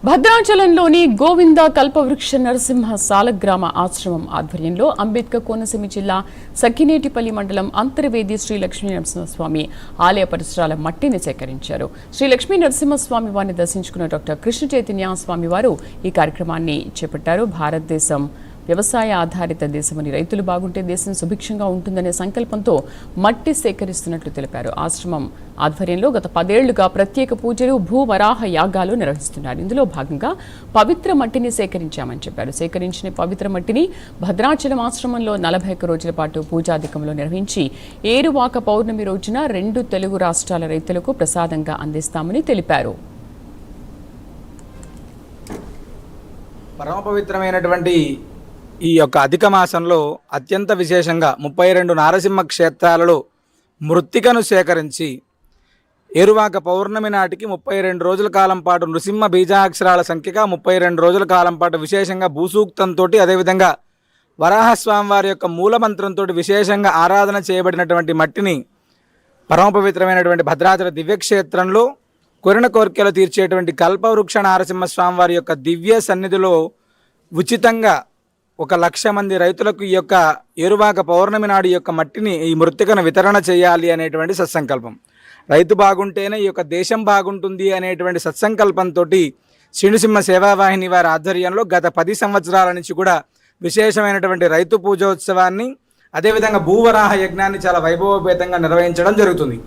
భద్రాచలంలోని గోవింద కల్పవృక్ష నరసింహ సాలగ్రామ ఆశ్రమం ఆధ్వర్యంలో అంబేద్కర్ కోనసీమ జిల్లా సఖినేటిపల్లి మండలం అంతర్వేది శ్రీ లక్ష్మీ నరసింహస్వామి ఆలయ పరిసరాల మట్టిని సేకరించారు. శ్రీ లక్ష్మీ నరసింహస్వామి వారిని దర్శించుకున్న డాక్టర్ కృష్ణ చైతన్య స్వామి వారు ఈ కార్యక్రమాన్ని చేపట్టారు. భారతదేశం వ్యవసాయ ఆధారిత దేశమని, రైతులు బాగుంటే దేశం సుభిక్షంగా ఉంటుందనే సంకల్పంతో మట్టి సేకరిస్తున్నట్లు తెలిపారు. ఆశ్రమం ఆధ్వర్యంలో గత 10 ఏళ్లుగా ప్రత్యేక పూజలు, భూవరాహ యాగాలు నిర్వహిస్తున్నారు. ఇందులో భాగంగా పవిత్ర మట్టిని సేకరించామని చెప్పారు. సేకరించిన పవిత్ర మట్టిని భద్రాచలం ఆశ్రమంలో 41 రోజుల పాటు పూజాధికంలో నిర్వహించి ఏరువాక పౌర్ణమి రోజున 2 తెలుగు రాష్ట్రాల రైతులకు ప్రసాదంగా అందిస్తామని తెలిపారు. పరమ పవిత్రమైనటువంటి ఈ యొక్క అధిక మాసంలో అత్యంత విశేషంగా 32 నారసింహ క్షేత్రాలలో మృత్తికను సేకరించి ఏరువాక పౌర్ణమి నాటికి 32 రోజుల కాలం పాటు నృసింహ బీజాక్షరాల సంఖ్యగా 32 రోజుల కాలం పాటు విశేషంగా భూసూక్తంతో, అదేవిధంగా వరాహస్వామి వారి యొక్క మూలమంత్రంతో విశేషంగా ఆరాధన చేయబడినటువంటి మట్టిని పరమ పవిత్రమైనటువంటి భద్రాచల దివ్యక్షేత్రంలో కోరిన కోరికలు తీర్చేటువంటి కల్పవృక్ష నారసింహస్వామి వారి యొక్క దివ్య సన్నిధిలో ఉచితంగా 1,00,000 మంది రైతులకు ఈ యొక్క ఏరువాక పౌర్ణమి నాడు ఈ యొక్క మట్టిని, ఈ మృత్తికను వితరణ చేయాలి అనేటువంటి సత్సంకల్పం. రైతు బాగుంటేనే ఈ యొక్క దేశం బాగుంటుంది అనేటువంటి సత్సంకల్పంతో శ్రీనృసింహ సేవావాహిని వారి ఆధ్వర్యంలో గత 10 సంవత్సరాల నుంచి కూడా విశేషమైనటువంటి రైతు పూజోత్సవాన్ని, అదేవిధంగా భూవరాహ యజ్ఞాన్ని చాలా వైభవోపేతంగా నిర్వహించడం జరుగుతుంది.